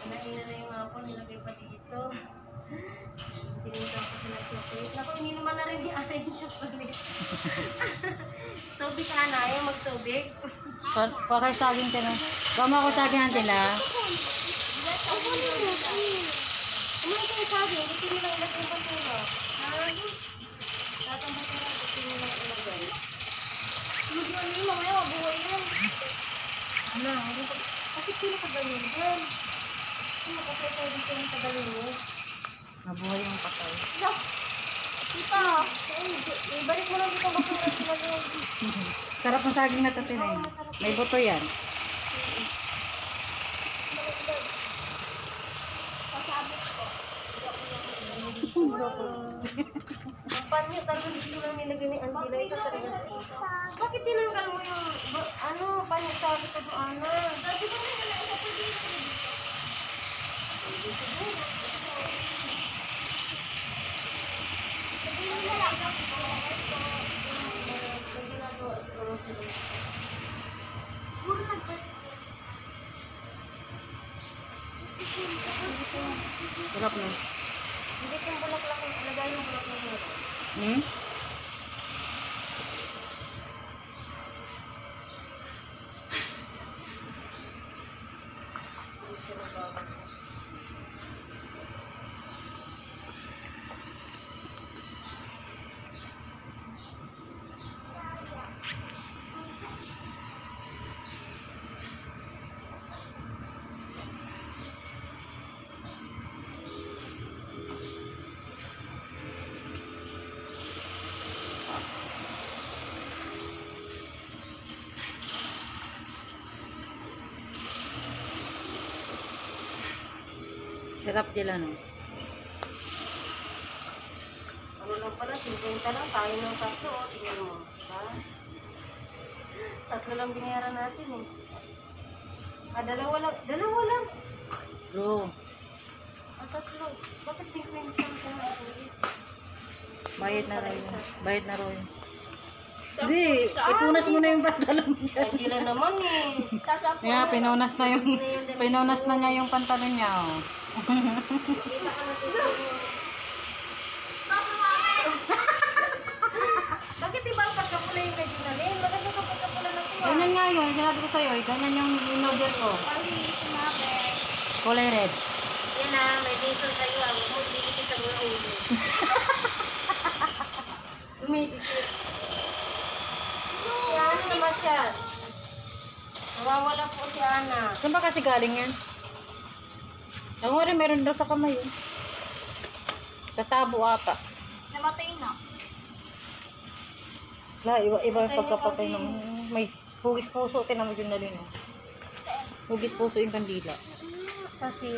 Kanina na yung apple, nilagay pa dito. Tinita ko sila chocolate. Naku, hindi naman na rin i-aray yung chocolate. Tubig, Ana. Ayaw magtubig. Pakay saging ka na. Kama ako saging nila. Umay kayo sabi, gusto nyo lang ilagay yung pantula. Tatang pantula, gusto nyo lang ilagay. Magyan nyo, mamaya mabuhay yan. Ano? Bakit sila kagalin yan? Sino kasi pwede silang kagalin mo? Mabuhay yung patay. Tita! Ibalik mo lang dito ang basura sila yun. Sarap ng saging na tatinay. May buto yan. Pasabot ko. Ang panyo talaga dito lang nilagay ni Angela. Ito sa regas. Bakit tinanggal mo yung panyo sa ito do Ana? Dati ba may nalagay sa dito? Sarap na. Hindi yung bulaklak, lagay yung bulaklak mo. Hmm? Sarap dila no. Ano lang pala, 50 lang, tayo ng tatlo, o, tingnan mo. Ha? Tatlo lang binayaran natin eh. Dalawa lang. Bro, Tatlo. Bakit 50 lang kaya? bayad na rin. Bayad na rin. Hindi, ipunas mo na yung pantalon mo dyan. Hindi lang naman eh. Nga, pinunas na niya yung pantalon niya. Oh. Bakit iba ang pagkapula yung kay Ginalin? Maganda ka pagkapula na ito. Ganyan nga yun, sinabi ko sa'yo, ganyan yung in-order ko. Kulay red. Yan na, may diesel kayo. Huwag mo dikit sa mga ulo. Dumidikit. Si Ana naman siya. Nawawala po si Ana. Saan ba kasi galing yan? Ako rin, meron daw sa kamay yun. Sa tabo ata. Namatay na. Wala, iba yung pagkapatay ng may hugis puso. Tinan mo yun na rin. Oh. Hugis puso yung kandila. Kasi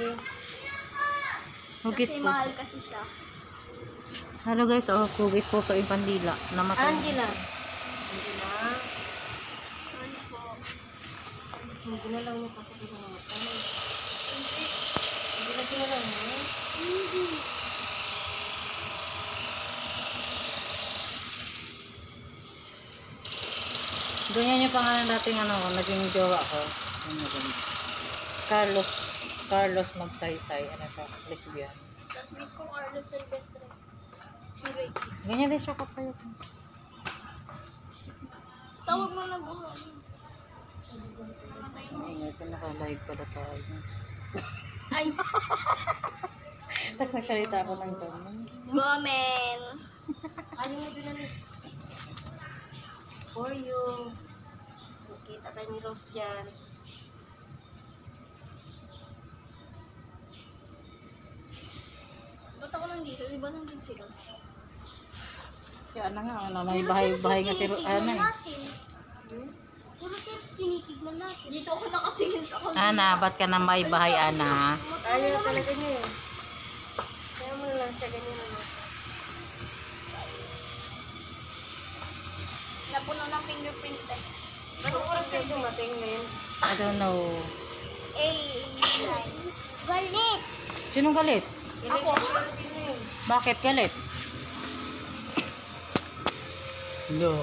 Hugis puso. mahal kasi siya. Hello guys, oh, hugis puso yung kandila. Namatay. Angela. Ano po? Hindi na lang mo kasi ito namatay. Hindi na sinalang mo? Hindi. Ganyan yung pangalan dating naging jowa ko. Carlos Magsaysay. Ano siya? Lesbian. Classmate ko Carlos Silvestre. Si Ricky. Ganyan din siya kapayo. Tawag mo na buhay. Ay, naka-live pala tayo. Ay! Tapos nagsalita ako ng ganun. Gomen! Ano mo din namin? For you. Nakita tayo ni Rose dyan. Ba't ako nandito? Di ba nandun si Rose? Si Ana nga, may bahay nga si Ana eh. Puro tips tinitignan natin. Dito ako nakatingin sa kanila. Ana, ba't ka na may bahay, Ana? Ayaw talaga niya eh. Kaya mo lang siya ganyan naman. Napuno ng fingerprint eh. Anong oras kayo dumating ngayon? I don't know. Galit! Sinong galit? Ako. Bakit galit? No.